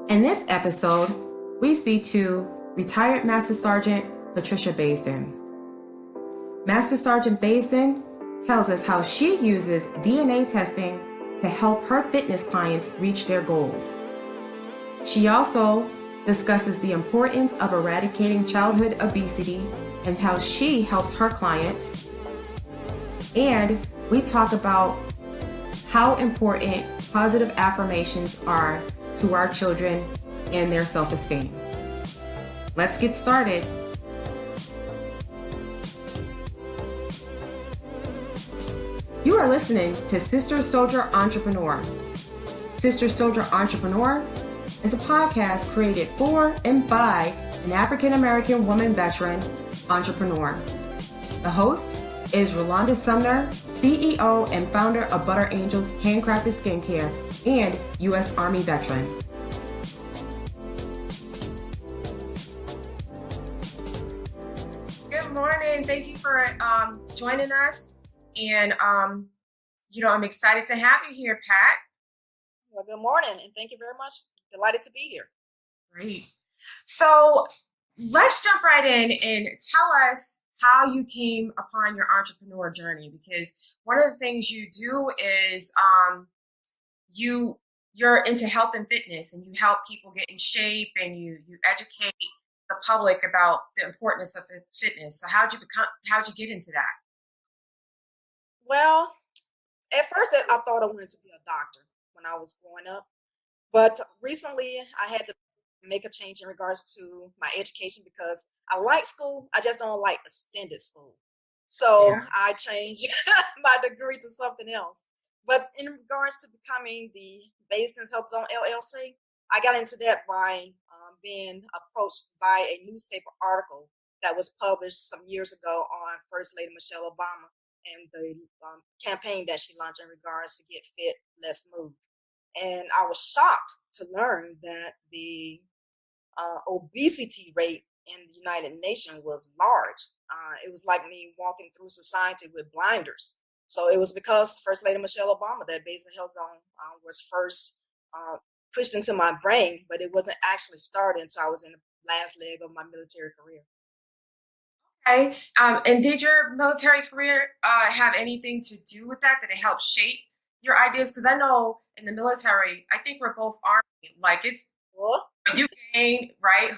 In this episode, we speak to retired Master Sergeant Patricia Baisden. Master Sergeant Baisden tells us how she uses DNA testing to help her fitness clients reach their goals. She also discusses the importance of eradicating childhood obesity and how she helps her clients. And we talk about how important positive affirmations are to our children and their self-esteem. Let's get started. You are listening to Sister Soldier Entrepreneur. Sister Soldier Entrepreneur is a podcast created for and by an African-American woman veteran entrepreneur. The host is Rolande Sumner, CEO and founder of Butter Angels Handcrafted Skincare and U.S. Army veteran. Good morning. Thank you for joining us. And, I'm excited to have you here, Pat. Well, good morning, and thank you very much. Delighted to be here. Great. So let's jump right in and tell us how you came upon your entrepreneur journey, because one of the things you do is you're into health and fitness, and you help people get in shape, and you educate the public about the importance of fitness. So how'd you get into that? Well, at first I thought I wanted to be a doctor when I was growing up, but recently I had to make a change in regards to my education because I like school. I just don't like extended school. So I changed my degree to something else. But in regards to becoming the Baisden's Health Zone LLC, I got into that by being approached by a newspaper article that was published some years ago on First Lady Michelle Obama and the campaign that she launched in regards to get fit, let's move. And I was shocked to learn that the obesity rate in the United Nations was large. It was like me walking through society with blinders. So it was because First Lady Michelle Obama that Baisden Health Zone was first pushed into my brain, but it wasn't actually started until I was in the last leg of my military career. Okay. And did your military career have anything to do with that? Did it help shape your ideas? Because I know in the military, I think we're both Army. Like you gain, right?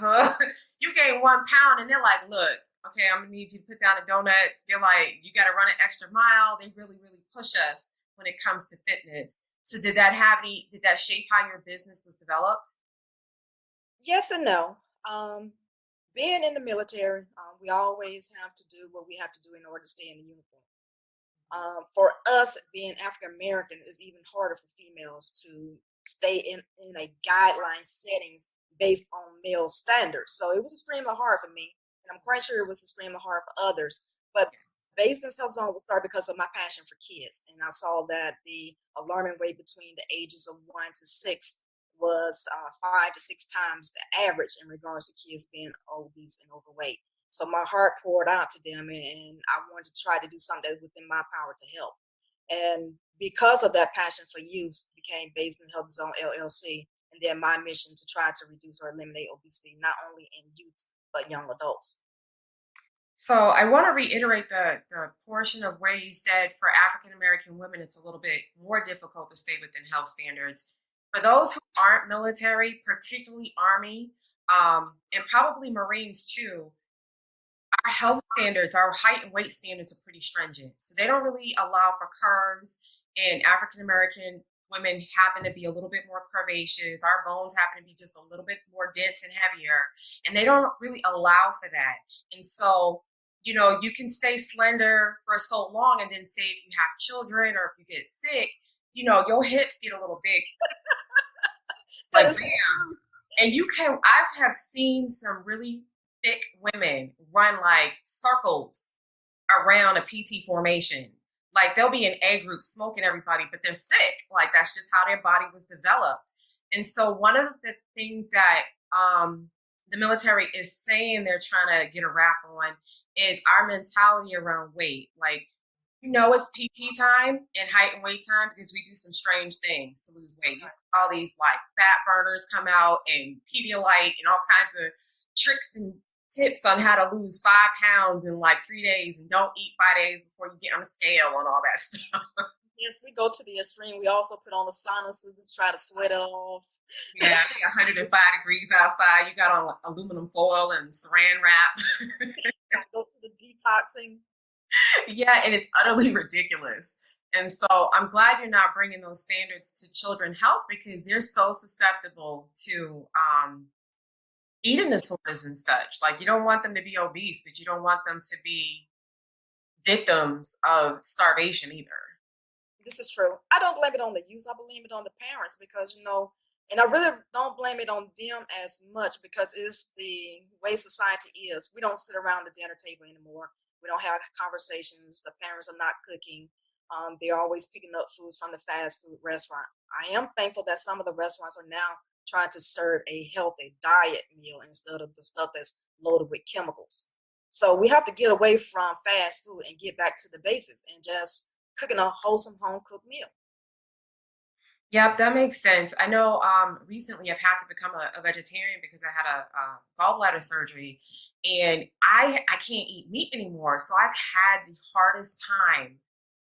You gain 1 pound and they're like, look, okay, I'm gonna need you to put down the donuts. They're like, you got to run an extra mile. They really, really push us when it comes to fitness. So did that shape how your business was developed? Yes and no. Being in the military, we always have to do what we have to do in order to stay in the uniform. For us, being African American, is even harder for females to stay in a guideline settings based on male standards. So it was extremely hard for me, and I'm quite sure it was extremely hard for others. But Baisden's Health Zone was started because of my passion for kids, and I saw that the alarming rate between the ages of 1 to 6 was 5 to 6 times the average in regards to kids being obese and overweight. So my heart poured out to them, and I wanted to try to do something that was within my power to help. And because of that passion for youth, became Baisden Health Zone LLC, and then my mission to try to reduce or eliminate obesity, not only in youth, but young adults. So I want to reiterate the portion of where you said for African American women, it's a little bit more difficult to stay within health standards. For those who aren't military, particularly Army, and probably Marines too, our health standards, our height and weight standards are pretty stringent. So they don't really allow for curves, and African American women happen to be a little bit more curvaceous. Our bones happen to be just a little bit more dense and heavier, and they don't really allow for that. And so, you can stay slender for so long, and then say if you have children or if you get sick, your hips get a little big. Like, bam. And I have seen some really thick women run like circles around a PT formation. Like they'll be in A group smoking everybody, but they're thick. Like that's just how their body was developed. And so one of the things that the military is saying they're trying to get a wrap on is our mentality around weight. Like You know it's PT time and height and weight time because we do some strange things to lose weight. You see all these like fat burners come out and Pedialyte and all kinds of tricks and tips on how to lose 5 pounds in like 3 days and don't eat 5 days before you get on a scale and all that stuff. Yes, we go to the extreme. We also put on the sauna suits to try to sweat it off. Yeah, 105 degrees outside. You got on aluminum foil and saran wrap. Go to the detoxing. Yeah, and it's utterly ridiculous. And so I'm glad you're not bringing those standards to children health because they're so susceptible to eating disorders and such. Like you don't want them to be obese, but you don't want them to be victims of starvation either. This is true. I don't blame it on the youth. I blame it on the parents because, and I really don't blame it on them as much because it's the way society is. We don't sit around the dinner table anymore. We don't have conversations. The parents are not cooking. They're always picking up foods from the fast food restaurant. I am thankful that some of the restaurants are now trying to serve a healthy diet meal instead of the stuff that's loaded with chemicals. So we have to get away from fast food and get back to the basics and just cooking a wholesome home cooked meal. Yep, that makes sense. I know recently I've had to become a vegetarian because I had a gallbladder surgery and I can't eat meat anymore. So I've had the hardest time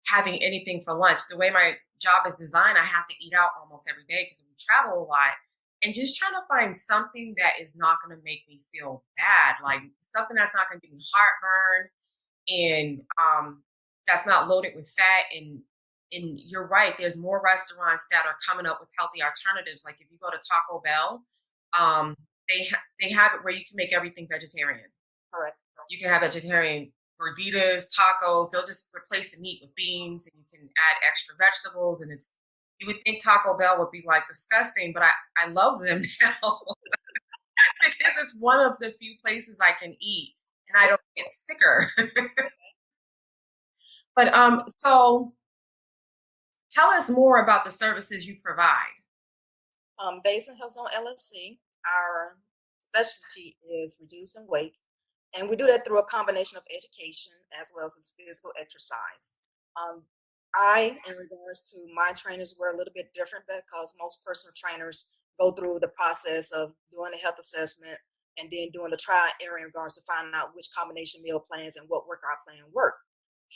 having anything for lunch. The way my job is designed, I have to eat out almost every day because we travel a lot. And just trying to find something that is not going to make me feel bad, like something that's not going to give me heartburn and that's not loaded with fat. And you're right, there's more restaurants that are coming up with healthy alternatives. Like if you go to Taco Bell, um, they have it where you can make everything vegetarian. Correct. You can have vegetarian gorditas, tacos. They'll just replace the meat with beans, and you can add extra vegetables. And it's you would think Taco Bell would be like disgusting, but I love them now because it's one of the few places I can eat and I don't get sicker. But so tell us more about the services you provide. Basin Health Zone LLC, our specialty is reducing weight, and we do that through a combination of education as well as physical exercise. Um, in regards to my trainers, were a little bit different because most personal trainers go through the process of doing a health assessment and then doing the trial and error in regards to finding out which combination meal plans and what workout plan work.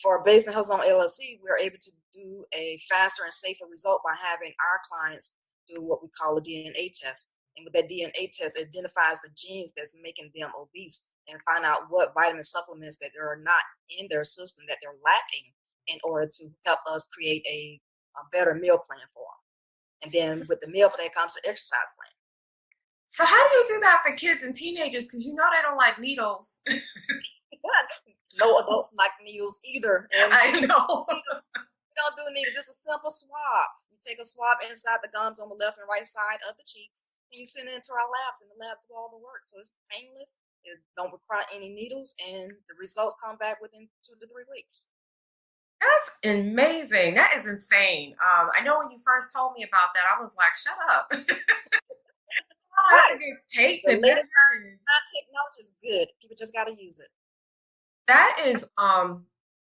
For Basin Health Zone LLC, we're able to do a faster and safer result by having our clients do what we call a DNA test. And with that DNA test, it identifies the genes that's making them obese and find out what vitamin supplements that are not in their system that they're lacking in order to help us create a better meal plan for them. And then with the meal plan comes the exercise plan. So how do you do that for kids and teenagers? Because you know they don't like needles. No adults like needles either. And I know. we don't do needles. It's a simple swab. You take a swab inside the gums on the left and right side of the cheeks, and you send it into our labs, and the lab do all the work. So it's painless. It don't require any needles, and the results come back within 2 to 3 weeks. That's amazing. That is insane. I know when you first told me about that, I was like, shut up. I have to Right. get taped The and latest measured. technology is good. People just got to use it. That is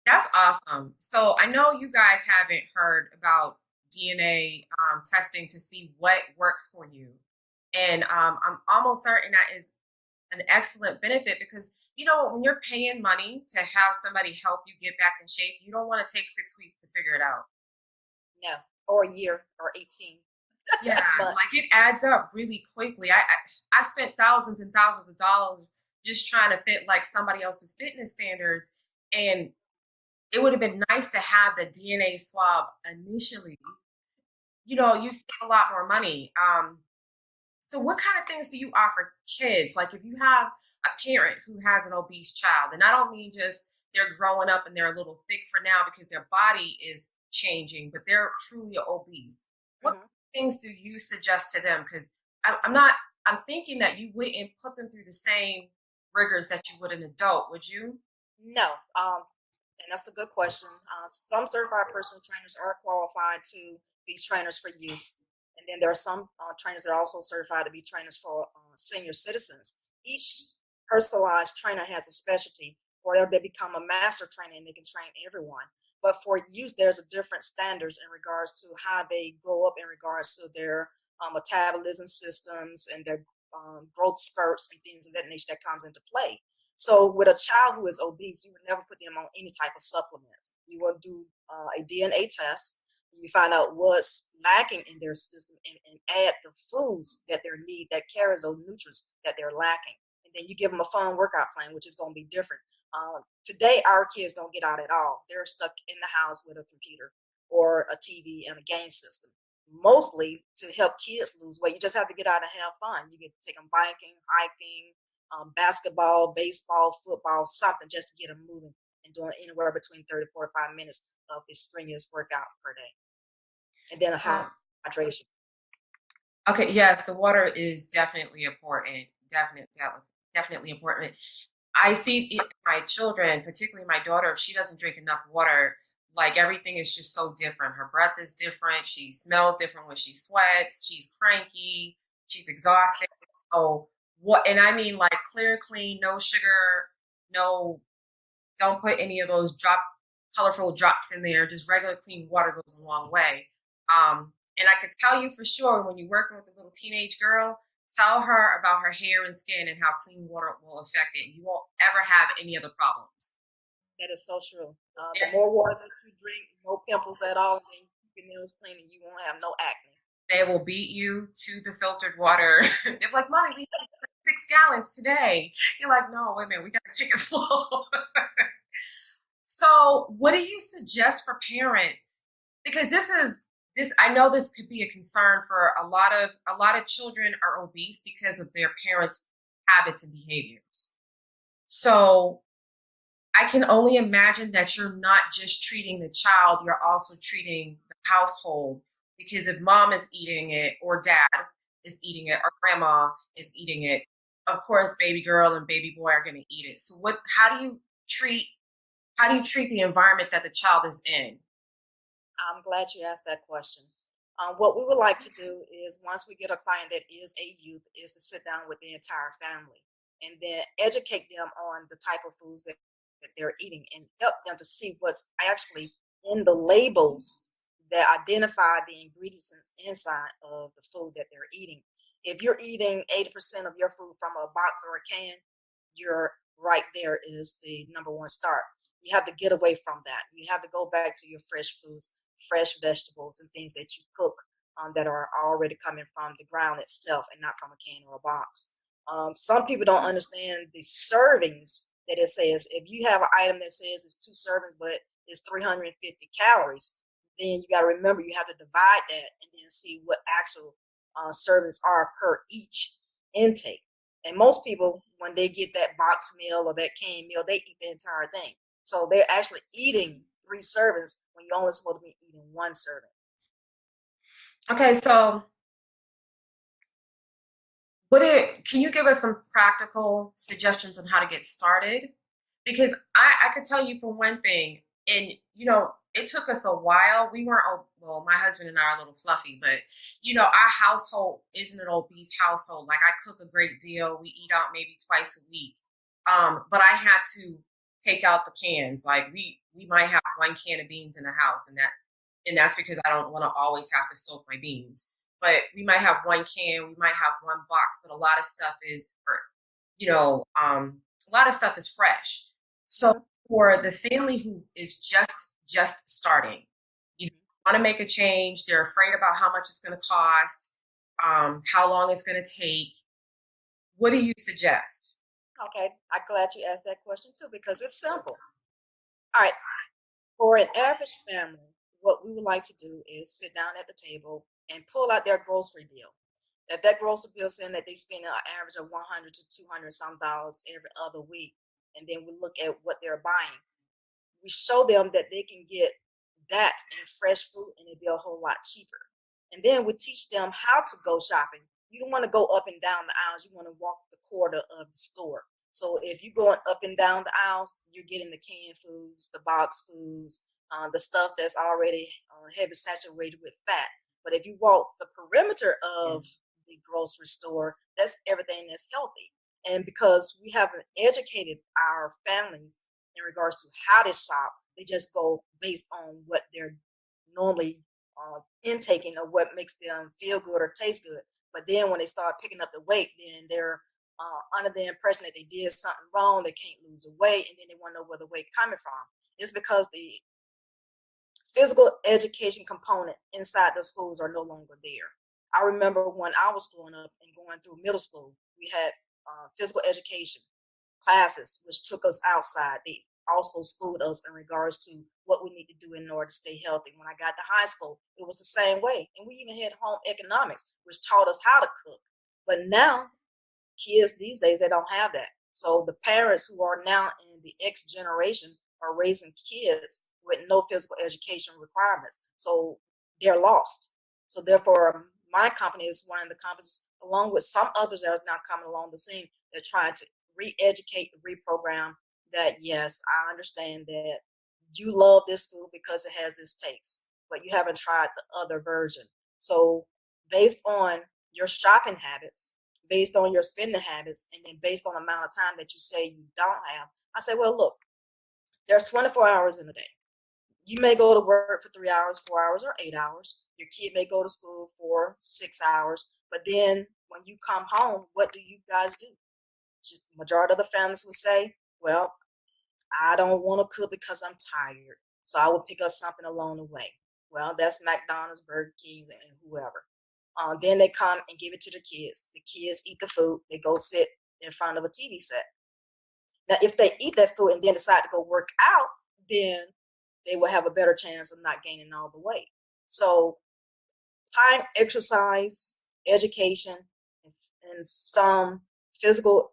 that's awesome. So I know you guys haven't heard about DNA testing to see what works for you. And I'm almost certain that is an excellent benefit because you know when you're paying money to have somebody help you get back in shape, you don't want to take 6 weeks to figure it out. No, or a year or 18 Yeah, months. like it adds up really quickly. I spent thousands and thousands of dollars just trying to fit like somebody else's fitness standards, and it would have been nice to have the DNA swab initially. You know, you save a lot more money. So what kind of things do you offer kids? Like if you have a parent who has an obese child, and I don't mean just they're growing up and they're a little thick for now because their body is changing, but they're truly obese. What Mhm. things do you suggest to them? Because I'm not, I'm thinking that you wouldn't put them through the same rigors that you would an adult, would you? No, and that's a good question. Some certified personal trainers are qualified to be trainers for youth, and then there are some trainers that are also certified to be trainers for senior citizens. Each personalized trainer has a specialty, or they become a master trainer and they can train everyone. but for youth, there's a different standards in regards to how they grow up in regards to their metabolism systems and their growth spurts and things of that nature that comes into play. So with a child who is obese, you would never put them on any type of supplements. You will do a DNA test. You find out what's lacking in their system and add the foods that they need that carries those nutrients that they're lacking. And then you give them a fun workout plan, which is going to be different. Today, our kids don't get out at all. They're stuck in the house with a computer or a TV and a game system. Mostly to help kids lose weight, you just have to get out and have fun. You get to take them biking, hiking, basketball, baseball, football, something just to get them moving and doing anywhere between 30 to 45 minutes of a strenuous workout per day. And then a Um, hydration. okay, yes, the water is definitely important. Definitely important. I see it, my children, particularly my daughter, if she doesn't drink enough water, like everything is just so different. Her breath is different. She smells different when she sweats. She's cranky. She's exhausted. So what? And I mean like clear, clean, no sugar, no. Don't put any of those colorful drops in there. Just regular clean water goes a long way. And I could tell you for sure when you're working with a little teenage girl, tell her about her hair and skin and how clean water will affect it. You won't ever have any other problems. That is so true. The There's, more water that you drink, no pimples at all, and keep your nails clean, and you won't have no acne. they will beat you to the filtered water. They're like, Mommy, we had 6 gallons today. You're like, no, wait a minute, we got to take it slow. So, what do you suggest for parents? Because this I know this could be a concern for a lot of children are obese because of their parents' habits and behaviors. So, I can only imagine that you're not just treating the child, you're also treating the household because if mom is eating it or dad is eating it or grandma is eating it, of course baby girl and baby boy are going to eat it. So what treat how do you treat the environment that the child is in? I'm glad you asked that question. What we would like to do is once we get a client that is a youth, is to sit down with the entire family and then educate them on the type of foods that they're eating and help them to see what's actually in the labels that identify the ingredients inside of the food that they're eating. If you're eating 80% of your food from a box or a can, you're right there is the number one start. You have to get away from that. You have to go back to your fresh foods, fresh vegetables, and things that you cook that are already coming from the ground itself and not from a can or a box. Some people don't understand the servings that it says. If you have an item that says it's 2 servings, but it's 350 calories, then you got to remember you have to divide that and then see what actual servings are per each intake. And most people, when they get that box meal or that canned meal, they eat the entire thing. So they're actually eating 3 servings when you're only supposed to be eating 1 serving. Okay, so can you give us some practical suggestions on how to get started? Because I could tell you for one thing, and it took us a while. We weren't, well, my husband and I are a little fluffy, but our household isn't an obese household. Like I cook a great deal. We eat out maybe twice a week. But I had to take out the cans. Like we might have one can of beans in the house, and that's because I don't want to always have to soak my beans. But we might have one can, we might have one box, but a lot of stuff is, a lot of stuff is fresh. So Mm-hmm. for the family who is just starting, you want to make a change, they're afraid about how much it's going to cost, how long it's going to take. What do you suggest? Okay, I'm glad you asked that question too because it's simple. All right, for an average family, what we would like to do is sit down at the table and pull out their grocery bill. If that grocery bill saying that they spend an average of 100 to 200 some dollars every other week, and then we look at what they're buying, we show them that they can get that in fresh food and it'd be a whole lot cheaper. And then we teach them how to go shopping. You don't want to go up and down the aisles. You want to walk the corridor of the store. So if you're going up and down the aisles, you're getting the canned foods, the box foods, the stuff that's already heavy saturated with fat. But if you walk the perimeter of the grocery store, that's everything that's healthy. And because we haven't educated our families in regards to how to shop, They just go based on what they're normally intaking or what makes them feel good or taste good. But then when they start picking up the weight, then they're under the impression that they did something wrong. They can't lose the weight, and then they want to know where the weight coming from. It's because the physical education component inside the schools are no longer there. I remember when I was growing up and going through middle school, we had physical education classes which took us outside. They also schooled us in regards to what we need to do in order to stay healthy. When I got to high school, it was the same way. And we even had home economics, which taught us how to cook. But now kids these days, they don't have that. So the parents who are now in the X generation are raising kids with no physical education requirements. So they're lost. So therefore, my company is one of the companies, along with some others that are now coming along the scene, they're trying to re-educate, reprogram that, yes, I understand that you love this food because it has this taste, but you haven't tried the other version. So based on your shopping habits, based on your spending habits, and then based on the amount of time that you say you don't have, I say, well, look, there's 24 hours in a day. You may go to work for 3 hours, 4 hours, or 8 hours. Your kid may go to school for 6 hours. But then when you come home, what do you guys do? Just majority of the families will say, well, I don't want to cook because I'm tired. So I will pick up something along the way. Well, that's McDonald's, Burger Kings, and whoever. Then they come and give it to the kids. The kids eat the food. They go sit in front of a TV set. Now, if they eat that food and then decide to go work out, then they will have a better chance of not gaining all the weight. So, time, exercise, education, and some physical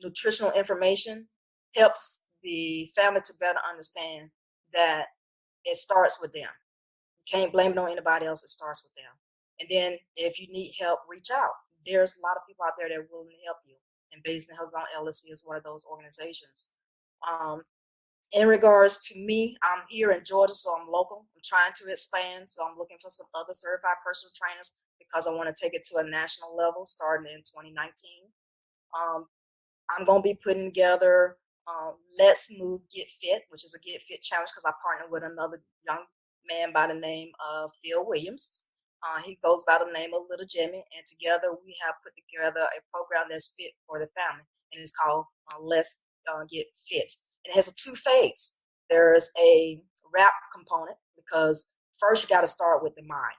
nutritional information helps the family to better understand that it starts with them. You can't blame it on anybody else. It starts with them. And then if you need help, reach out. There's a lot of people out there that are willing to help you. And Baisden Horizon LLC is one of those organizations. Um, in regards to me, I'm here in Georgia, so I'm local. I'm trying to expand, so I'm looking for some other certified personal trainers because I want to take it to a national level starting in 2019. Um, I'm going to be putting together Let's Move Get Fit, which is a Get Fit challenge because I partner with another young man by the name of Phil Williams. He goes by the name of Little Jimmy, and together we have put together a program that's fit for the family, and it's called Let's Get Fit. And it has a two-phase. There's a rap component because first you got to start with the mind.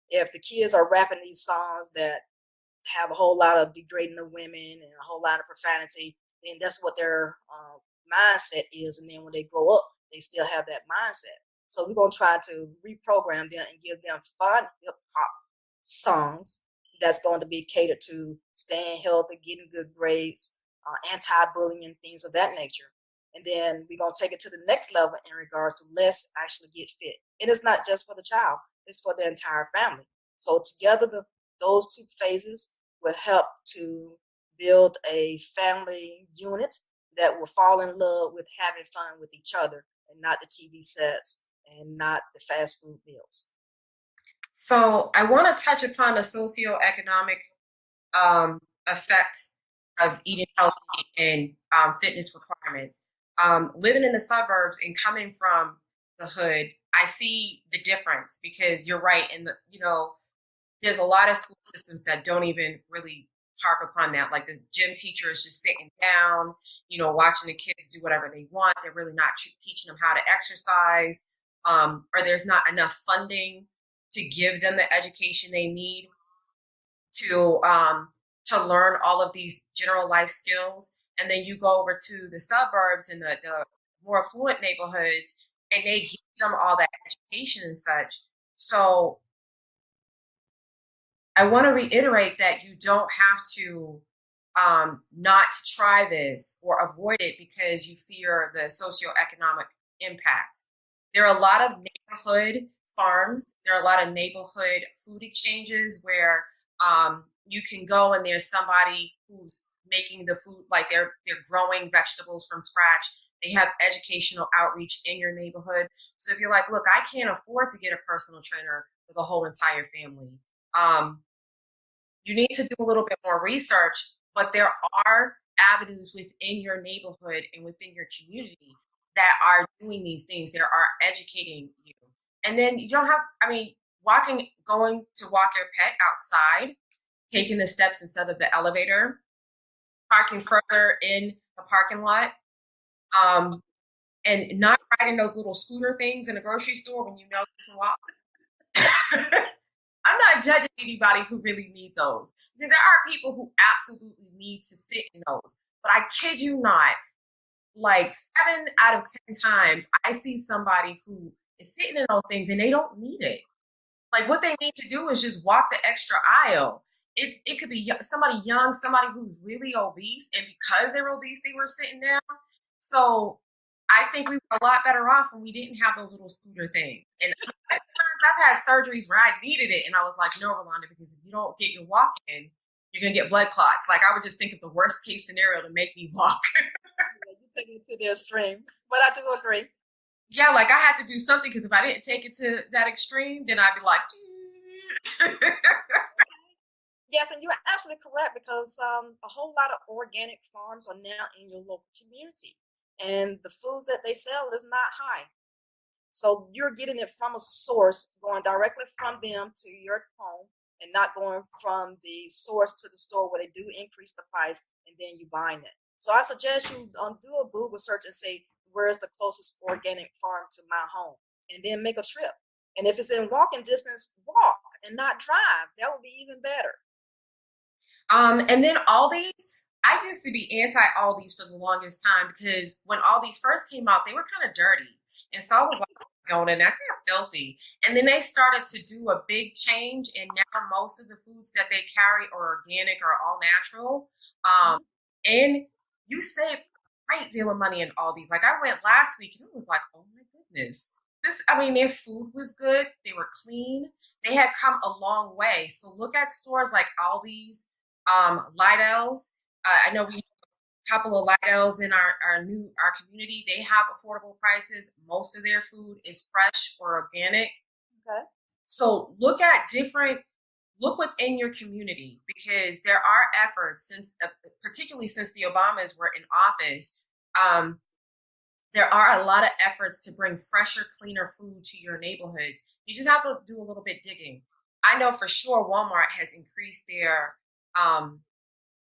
If the kids are rapping these songs that have a whole lot of degrading of women and a whole lot of profanity, then that's what their mindset is. And then when they grow up, they still have that mindset. So we're going to try to reprogram them and give them fun hip hop songs that's going to be catered to staying healthy, getting good grades, anti-bullying, and things of that nature. And then we're going to take it to the next level in regards to let's actually get fit. And it's not just for the child, it's for the entire family. So together, those two phases will help to build a family unit that will fall in love with having fun with each other and not the TV sets and not the fast food meals. So I want to touch upon the socioeconomic effect of eating healthy and fitness requirements. Living in the suburbs and coming from the hood, I see the difference because you're right. In the there's a lot of school systems that don't even really harp upon that. Like the gym teacher is just sitting down, watching the kids do whatever they want. They're really not teaching them how to exercise, or there's not enough funding to give them the education they need to learn all of these general life skills. And then you go over to the suburbs and the more affluent neighborhoods, and they give them all that education and such. So I want to reiterate that you don't have to not try this or avoid it because you fear the socioeconomic impact. There are a lot of neighborhood farms. There are a lot of neighborhood food exchanges where you can go and there's somebody who's making the food, like they're growing vegetables from scratch. They have educational outreach in your neighborhood. So if you're like, look, I can't afford to get a personal trainer for the whole entire family. Um, you need to do a little bit more research, but there are avenues within your neighborhood and within your community that are doing these things. They are educating you. And then you don't have, I mean, going to walk your pet outside, taking the steps instead of the elevator, parking further in the parking lot, um, and not riding those little scooter things in the grocery store when you know you can walk. I'm not judging anybody who really need those because there are people who absolutely need to sit in those. But I kid you not, like 7 out of 10 times, I see somebody who is sitting in those things and they don't need it. Like what they need to do is just walk the extra aisle. It could be somebody young, somebody who's really obese, and because they're obese, they were sitting down. So I think we were a lot better off when we didn't have those little scooter things. And times I've had surgeries where I needed it, and I was like, no, Rolanda, because if you don't get your walk in, you're gonna get blood clots. Like I would just think of the worst case scenario to make me walk. Yeah, you take it to the extreme, but I do agree. Yeah, like I had to do something because if I didn't take it to that extreme, then I'd be like, Yes, and you're absolutely correct because a whole lot of organic farms are now in your local community, and the foods that they sell is not high. So you're getting it from a source, going directly from them to your home, and not going from the source to the store where they do increase the price, and then you buying it. So I suggest you do a Google search and say, where's the closest organic farm to my home? And then make a trip. And if it's in walking distance, walk and not drive. That would be even better. And then Aldi's, I used to be anti Aldi's for the longest time because when Aldi's first came out, they were kind of dirty. And so I was like, going in there, they're filthy. And then they started to do a big change, and now most of the foods that they carry are organic or all natural. Um, and you save a great deal of money in Aldi's. Like I went last week and it was like, oh my goodness. I mean, their food was good. They were clean. They had come a long way. So look at stores like Aldi's, Lidl's. I know we have a couple of Lidl's in our community. They have affordable prices. Most of their food is fresh or organic. Okay. So look within your community because there are efforts particularly since the Obamas were in office. There are a lot of efforts to bring fresher, cleaner food to your neighborhoods. You just have to do a little bit digging. I know for sure Walmart has increased um,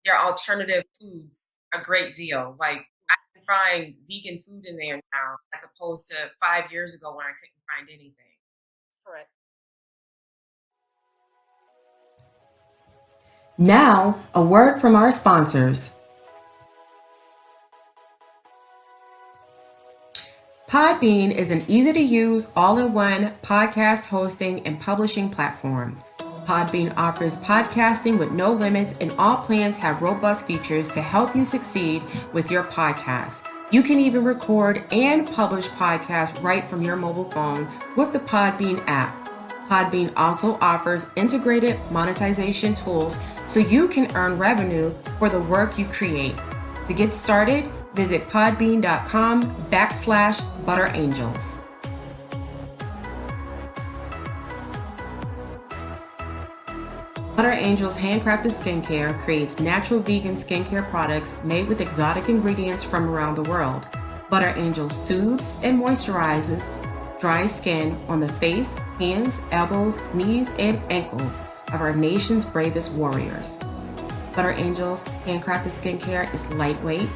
their alternative foods a great deal. Like I can find vegan food in there now, as opposed to 5 years ago when I couldn't find anything. Correct. Now, a word from our sponsors. Podbean is an easy-to-use, all-in-one podcast hosting and publishing platform. Podbean offers podcasting with no limits, and all plans have robust features to help you succeed with your podcast. You can even record and publish podcasts right from your mobile phone with the Podbean app. Podbean also offers integrated monetization tools so you can earn revenue for the work you create. To get started, visit podbean.com/butterangels. Butter Angels handcrafted skincare creates natural vegan skincare products made with exotic ingredients from around the world. Butter Angels soothes and moisturizes dry skin on the face, hands, elbows, knees, and ankles of our nation's bravest warriors. Butter Angels handcrafted skincare is lightweight,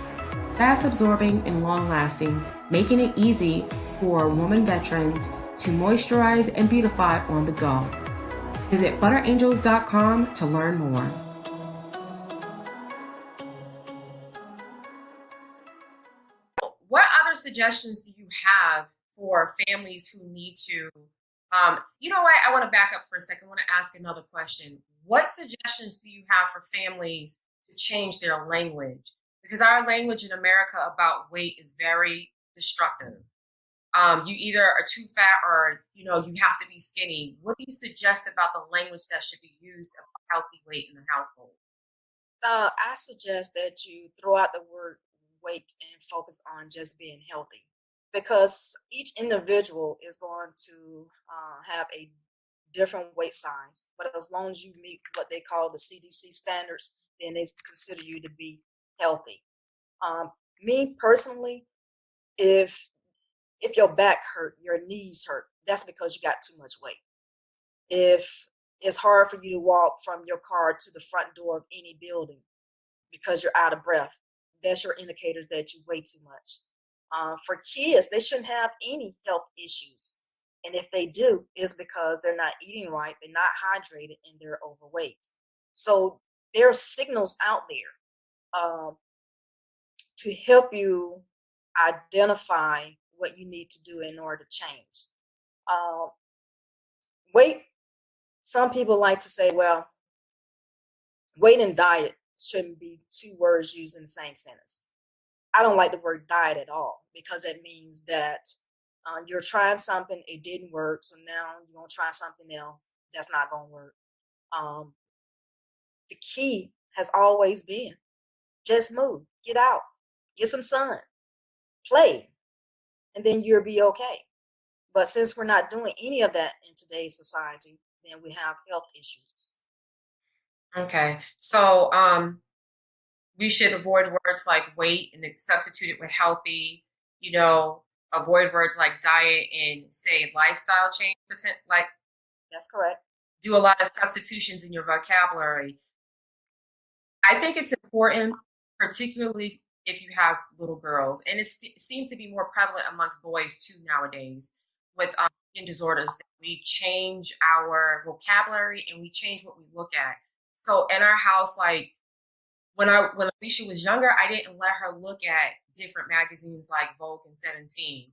fast absorbing, and long lasting, making it easy for woman veterans to moisturize and beautify on the go. Visit butterangels.com to learn more. What other suggestions do you have for families who need to? You know what? I want to back up for a second. I want to ask another question. What suggestions do you have for families to change their language? Because our language in America about weight is very destructive. You either are too fat or, you have to be skinny. What do you suggest about the language that should be used about healthy weight in the household? I suggest that you throw out the word weight and focus on just being healthy because each individual is going to have a different weight size. But as long as you meet what they call the CDC standards, then they consider you to be healthy. Me personally, if if your back hurt, your knees hurt, that's because you got too much weight. If it's hard for you to walk from your car to the front door of any building because you're out of breath, that's your indicators that you weigh too much. For kids, they shouldn't have any health issues. And if they do, it's because they're not eating right, they're not hydrated, and they're overweight. So there are signals out there to help you identify what you need to do in order to change. Uh, weight, some people like to say, well, weight and diet shouldn't be two words used in the same sentence. I don't like the word diet at all because it means that you're trying something, it didn't work, so now you're going to try something else that's not going to work. Um, the key has always been just move, get out, get some sun, play, and then you'll be okay. But since we're not doing any of that in today's society, then we have health issues. Okay. So we should avoid words like weight and substitute it with healthy, you know, avoid words like diet and say lifestyle change, like That's correct. do a lot of substitutions in your vocabulary. I think it's important, particularly if you have little girls, and it seems to be more prevalent amongst boys too nowadays with eating disorders. That we change our vocabulary and we change what we look at. So in our house, like when Alicia was younger, I didn't let her look at different magazines like Vogue and 17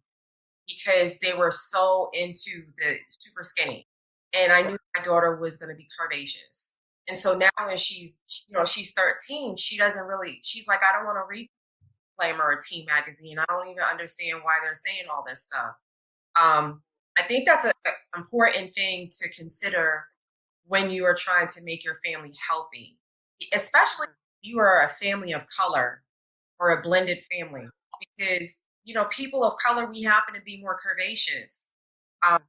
because they were so into the super skinny. And I knew my daughter was going to be curvaceous. And so now when she's 13, she doesn't really, she's like, I don't want to read Glamour or Teen Magazine. I don't even understand why they're saying all this stuff. Um, I think that's an important thing to consider when you are trying to make your family healthy, especially Mhm. if you are a family of color or a blended family, because people of color, we happen to be more curvaceous. Um, Mhm.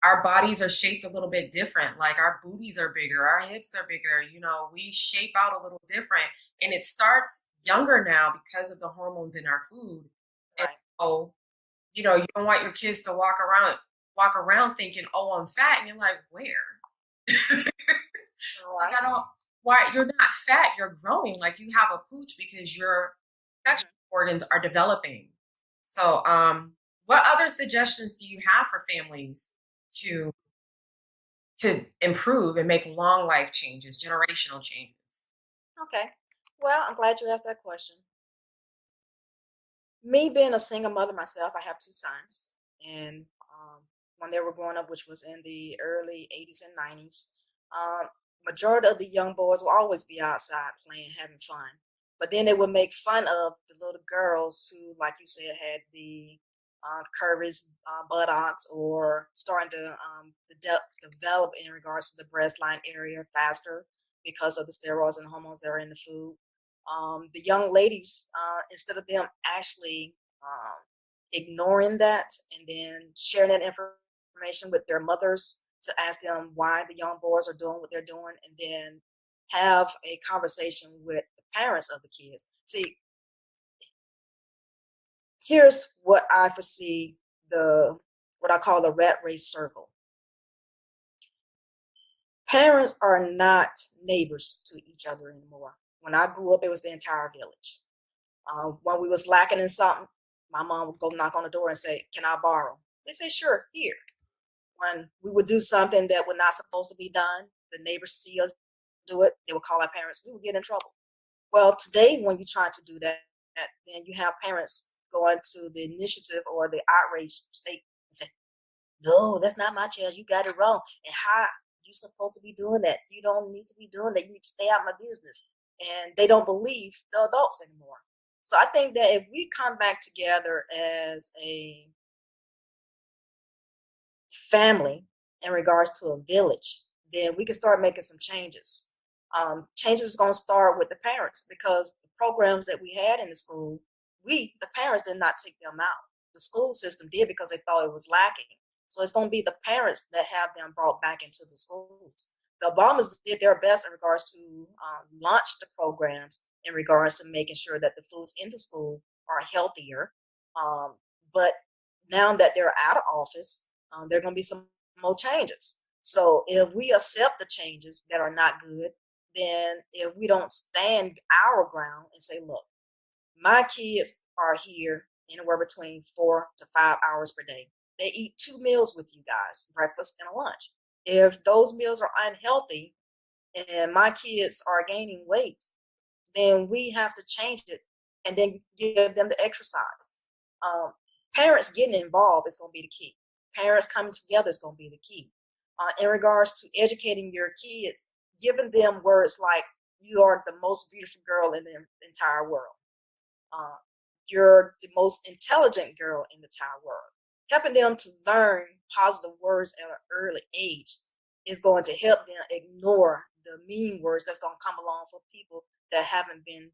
our bodies are shaped a little bit different. Like our booties are bigger, our hips are bigger. We shape out a little different, and it starts younger now because of the hormones in our food. And Right. so, you don't want your kids to walk around thinking, "Oh, I'm fat," and you're like, "Where?" Like I Right. don't. Why you're not fat? You're growing. Like you have a pooch because your sexual Mhm. organs are developing. So, what other suggestions do you have for families to improve and make long life changes, generational changes? Okay. Well, I'm glad you asked that question. Me being a single mother myself, I have two sons, and when they were growing up, which was in the early '80s and '90s, majority of the young boys will always be outside playing, having fun. But then they would make fun of the little girls who, like you said, had the curved buttocks or starting to develop in regards to the breast line area faster because of the steroids and hormones that are in the food. The young ladies, instead of them actually ignoring that and then sharing that information with their mothers to ask them why the young boys are doing what they're doing, and then have a conversation with the parents of the kids. See, here's what I foresee the what I call the rat race circle. Parents are not neighbors to each other anymore. When I grew up, it was the entire village. When we was lacking in something, my mom would go knock on the door and say, "Can I borrow?" They say, "Sure, here." When we would do something that was not supposed to be done, the neighbors see us do it, they would call our parents. We would get in trouble. Well, today, when you try to do that, then you have parents going to the initiative or the outrage state and say, "No, that's not my child. You got it wrong. And how you supposed to be doing that? You don't need to be doing that. You need to stay out of my business." And they don't believe the adults anymore. So I think that if we come back together as a family in regards to a village, then we can start making some changes. Changes is going to start with the parents because the programs that we had in the school, the parents, did not take them out. The school system did because they thought it was lacking. So it's going to be the parents that have them brought back into the schools. The Obamas did their best in regards to launch the programs in regards to making sure that the foods in the school are healthier. Um, but Now that they're out of office, there are going to be some more changes. So if we accept the changes that are not good, then if we don't stand our ground and say, look, my kids are here anywhere between 4 to 5 hours per day. They eat 2 meals with you guys, breakfast and a lunch. If those meals are unhealthy and my kids are gaining weight, then we have to change it and then give them the exercise. Um, Parents getting involved is going to be the key. Parents coming together is going to be the key. In regards to educating your kids, giving them words like, you are the most beautiful girl in the entire world. Uh, you're the most intelligent girl in the entire world. Helping them to learn positive words at an early age is going to help them ignore the mean words that's going to come along for people that haven't been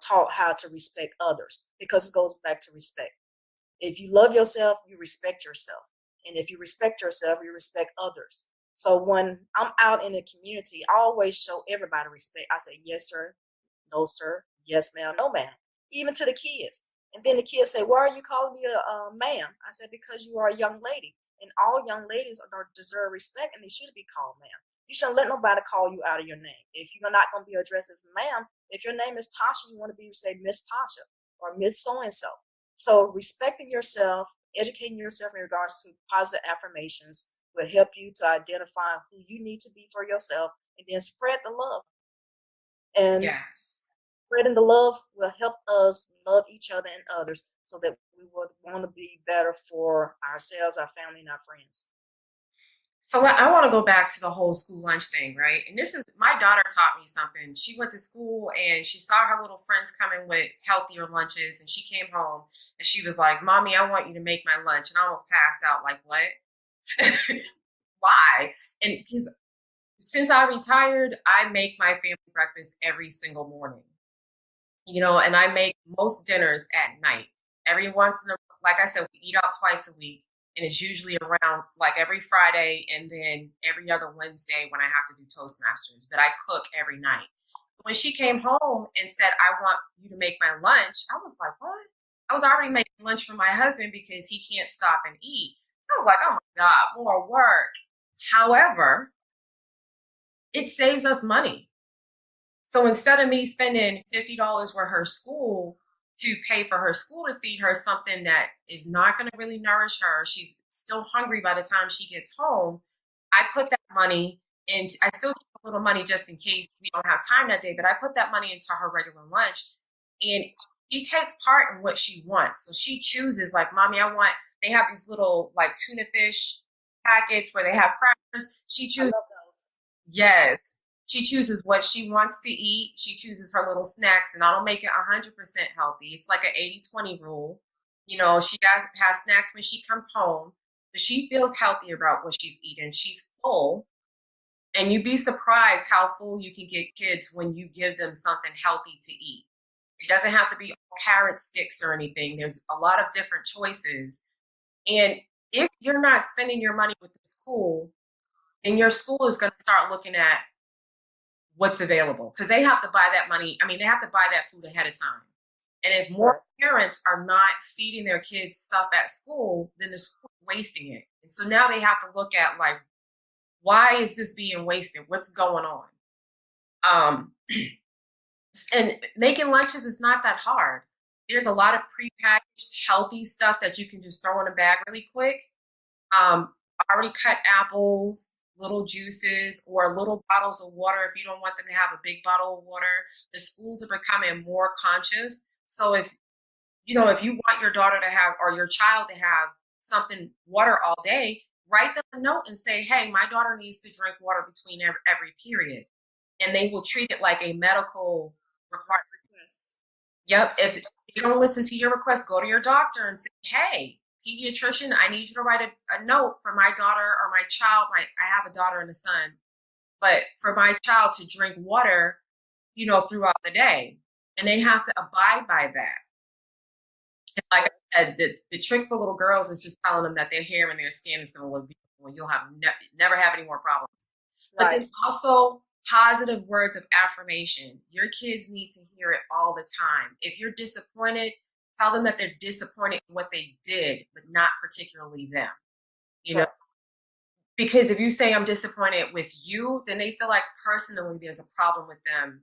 taught how to respect others, because it goes back to respect. If you love yourself, you respect yourself. And if you respect yourself, you respect others. So when I'm out in the community, I always show everybody respect. I say, yes, sir, no, sir, yes, ma'am, no, ma'am, even to the kids. And then the kids say, why are you calling me a ma'am? I said, because you are a young lady. And all young ladies deserve respect, and they should be called ma'am. You shouldn't let nobody call you out of your name. If you're not going to be addressed as ma'am, if your name is Tasha, you want to be say Miss Tasha or Miss So-and-so. So respecting yourself, educating yourself in regards to positive affirmations will help you to identify who you need to be for yourself, and then spread the love. And Yes. spreading the love will help us love each other and others, so that we would want to be better for ourselves, our family, and our friends. So I want to go back to the whole school lunch thing, right? And this is my daughter taught me something. She went to school and she saw her little friends coming with healthier lunches, and she came home and she was like, "Mommy, I want you to make my lunch." And I almost passed out, like, what? Why? And because since I retired, I make my family breakfast every single morning, and I make most dinners at night. Every once in a, like I said, we eat out twice a week, and it's usually around like every Friday and then every other Wednesday when I have to do Toastmasters. But I cook every night. When she came home and said, "I want you to make my lunch," I was like, "What?" I was already making lunch for my husband because he can't stop and eat. I was like, "Oh my God, more work." However, it saves us money. So instead of me spending $50 for her school to pay for her school to feed her something that is not going to really nourish her, she's still hungry by the time she gets home. I put that money and I still keep a little money just in case we don't have time that day, but I put that money into her regular lunch, and she takes part in what she wants. So she chooses, like, "Mommy, I want," they have these little like tuna fish packets where they have crackers. She I chooses. love those. Yes. She chooses what she wants to eat. She chooses her little snacks, and I don't make it 100% healthy. It's like an 80-20 rule. She does have snacks when she comes home, but she feels healthy about what she's eating. She's full, and you'd be surprised how full you can get kids when you give them something healthy to eat. It doesn't have to be all carrot sticks or anything. There's a lot of different choices. And if you're not spending your money with the school, then your school is going to start looking at what's available, because they have to buy that money. I mean, they have to buy that food ahead of time. And if more Right. parents are not feeding their kids stuff at school, then the school is wasting it. And so now they have to look at, like, why is this being wasted? What's going on? Um, and making lunches is not that hard. There's a lot of prepackaged healthy stuff that you can just throw in a bag really quick. Already cut apples, little juices, or little bottles of water if you don't want them to have a big bottle of water. The schools are becoming more conscious. So if you want your daughter to have, or your child to have something, water all day, write them a note and say, "Hey, my daughter needs to drink water between every period." And they will treat it like a medical requirement. Yes. Yep. If you don't listen to your request, go to your doctor and say, "Hey, pediatrician, I need you to write a note for my daughter or my child. I have a daughter and a son, but for my child to drink water, throughout the day." And they have to abide by that. And like I said, the trick for little girls is just telling them that their hair and their skin is going to look beautiful, and you'll have never have any more problems. But Right. then also positive words of affirmation. Your kids need to hear it all the time. If you're disappointed, Tell them that they're disappointed in what they did, but not particularly them. You know, Correct. because if you say I'm disappointed with you, then they feel like personally there's a problem with them.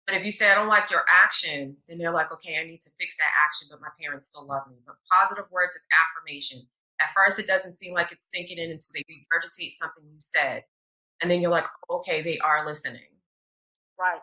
But if you say I don't like your action, then they're like, okay, I need to fix that action, but my parents still love me. But positive words of affirmation. At first, it doesn't seem like it's sinking in until they regurgitate something you said, and then you're like, okay, they are listening. Right.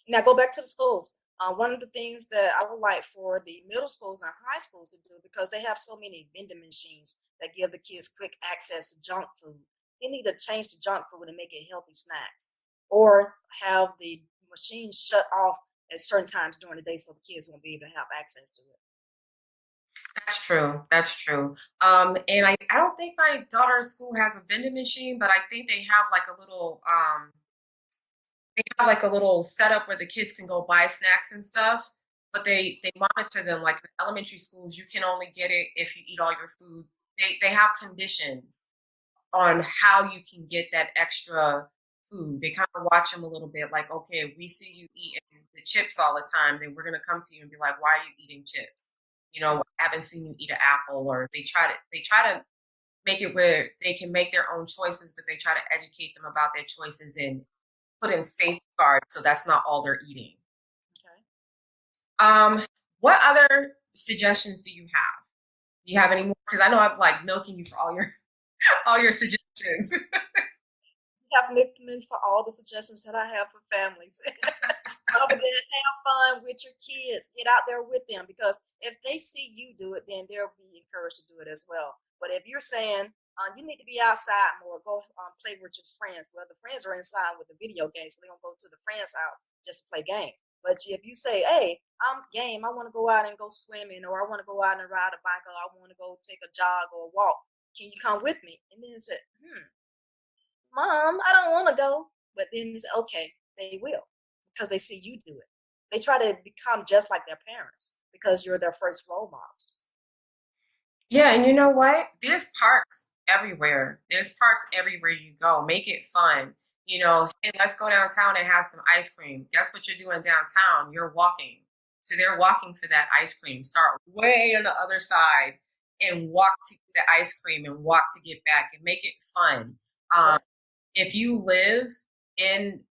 Now go back to the schools. One of the things that I would like for the middle schools and high schools to do, because they have so many vending machines that give the kids quick access to junk food, they need to change the junk food and make it healthy snacks, or have the machines shut off at certain times during the day so the kids won't be able to have access to it. That's true. That's true. And I don't think my daughter's school has a vending machine, but I think they have like a little setup where the kids can go buy snacks and stuff. But they monitor them. Like in elementary schools, you can only get it if you eat all your food. They have conditions on how you can get that extra food. They kind of watch them a little bit, like, okay, if we see you eating the chips all the time, then we're gonna come to you and be like, why are you eating chips? You know, I haven't seen you eat an apple, or they try to make it where they can make their own choices, but they try to educate them about their choices and put in safeguards so that's not all they're eating. Okay. Um, what other suggestions do you have? Do you have any more? Because I know I'm like milking you for all your suggestions. You have me for all the suggestions that I have for families. Other than have fun with your kids, get out there with them, because if they see you do it, then they'll be encouraged to do it as well. But if you're saying you need to be outside more, go play with your friends. Well, the friends are inside with the video games, so they don't go to the friend's house just to play games. But if you say, "Hey, I'm game. I want to go out and go swimming, or I want to go out and ride a bike, or I want to go take a jog or a walk. Can you come with me?" And then say, "Mom, I don't want to go." But then it's okay, they will, because they see you do it. They try to become just like their parents because you're their first role models. Yeah, and you know what? There's parks everywhere. There's parks everywhere you go. Make it fun. You know, hey, let's go downtown and have some ice cream. Guess what you're doing downtown? You're walking. So they're walking for that ice cream. Start way on the other side and walk to get the ice cream and walk to get back and make it fun. Um, Right. if you live in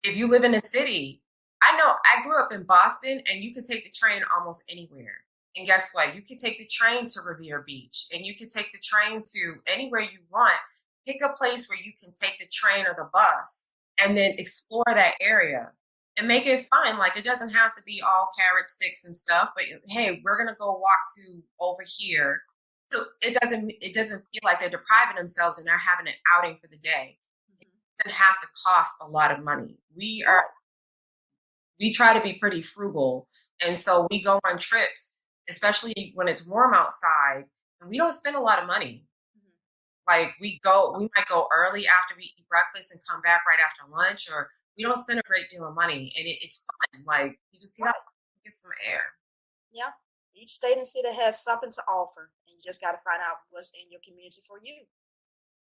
if you live in a city, I know I grew up in Boston and you could take the train almost anywhere. And guess what? You could take the train to Revere Beach and you could take the train to anywhere you want. Pick a place where you can take the train or the bus and then explore that area and make it fun. Like it doesn't have to be all carrot sticks and stuff, but hey, we're gonna go walk to over here. So it doesn't feel like they're depriving themselves and they're having an outing for the day. Mhm. Doesn't have to cost a lot of money. Right. We try to be pretty frugal, and so we go on trips, especially when it's warm outside, and we don't spend a lot of money. Mhm. Like we might go early after we eat breakfast and come back right after lunch, or we don't spend a great deal of money, and it's fun. Like you just get out, Right. get some air. Yeah. Each state and city has something to offer, and you just got to find out what's in your community for you.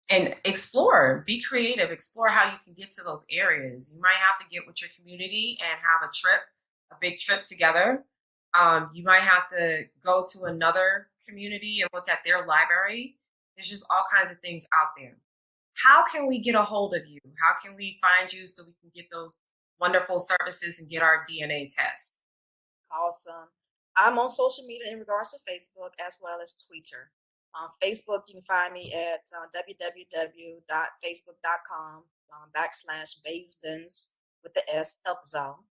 And explore, be creative, explore how you can get to those areas. You might have to get with your community and have a trip, a big trip together. You might have to go to another community and look at their library. There's just all kinds of things out there. How can we get a hold of you? How can we find you so we can get those wonderful services and get our DNA test? Awesome. I'm on social media in regards to Facebook as well as Twitter. On Facebook, you can find me at www.facebook.com /Baisdens with the S Health Zone.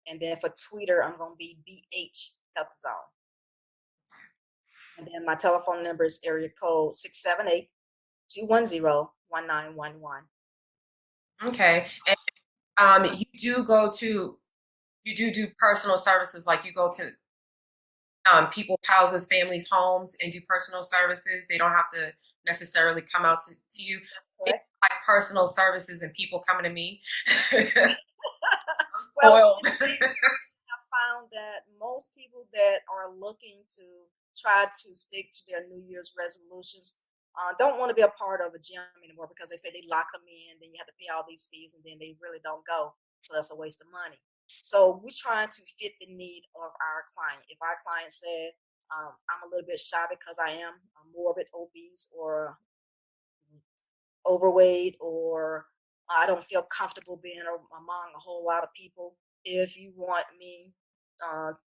And then for Twitter, I'm going to be BH Health Zone. And then my telephone number is area code 678-210-1911. Okay. And you do personal services, like you go to people's houses, families' homes, and do personal services. They don't have to necessarily come out to you. That's It's correct. like personal services and people coming to me. I'm Well, spoiled. in research, I found that most people that are looking to try to stick to their New Year's resolutions don't want to be a part of a gym anymore, because they say they lock them in, then you have to pay all these fees, and then they really don't go. So that's a waste of money. So we're trying to fit the need of our client. If our client said, I'm a little bit shy because I am morbid obese or overweight, or I don't feel comfortable being among a whole lot of people. If you want me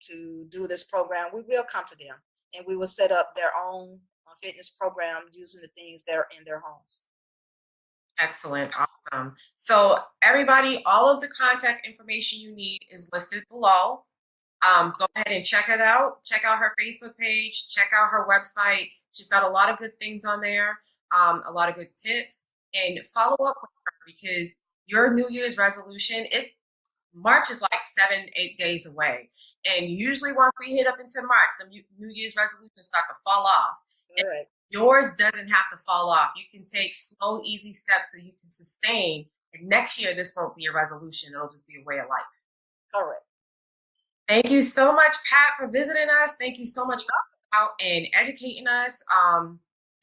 to do this program, we will come to them and we will set up their own fitness program using the things that are in their homes. Excellent. Awesome. So everybody, all of the contact information you need is listed below. Go ahead and check it out. Check out her Facebook page. Check out her website. She's got a lot of good things on there, a lot of good tips, and follow up with her because your New Year's resolution, March is like 7, 8 days away. And usually once we hit up into March, the New Year's resolutions start to fall off. All right. Yours doesn't have to fall off. You can take slow, easy steps so you can sustain. And next year, this won't be a resolution. It'll just be a way of life. Correct. Thank you so much, Pat, for visiting us. Thank you so much for coming out and educating us.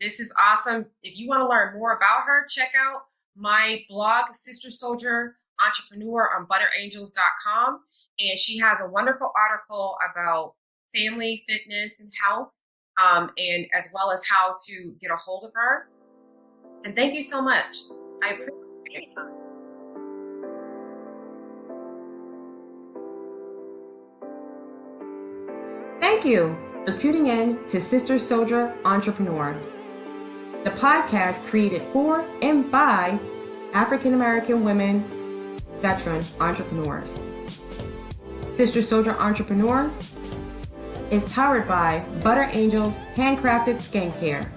This is awesome. If you want to learn more about her, check out my blog, Sister Soldier Entrepreneur, on butterangels.com. And she has a wonderful article about family, fitness, and health, and as well as how to get a hold of her. And thank you so much. I appreciate it. Thank you for tuning in to Sister Soldier Entrepreneur, the podcast created for and by African American women, veteran entrepreneurs. Sister Soldier Entrepreneur is powered by Butter Angels Handcrafted Skincare.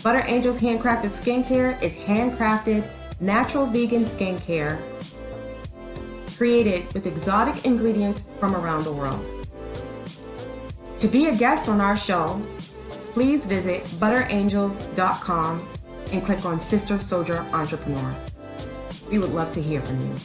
Butter Angels Handcrafted Skincare is handcrafted, natural vegan skincare created with exotic ingredients from around the world. To be a guest on our show, please visit butterangels.com and click on Sister Soldier Entrepreneur. We would love to hear from you.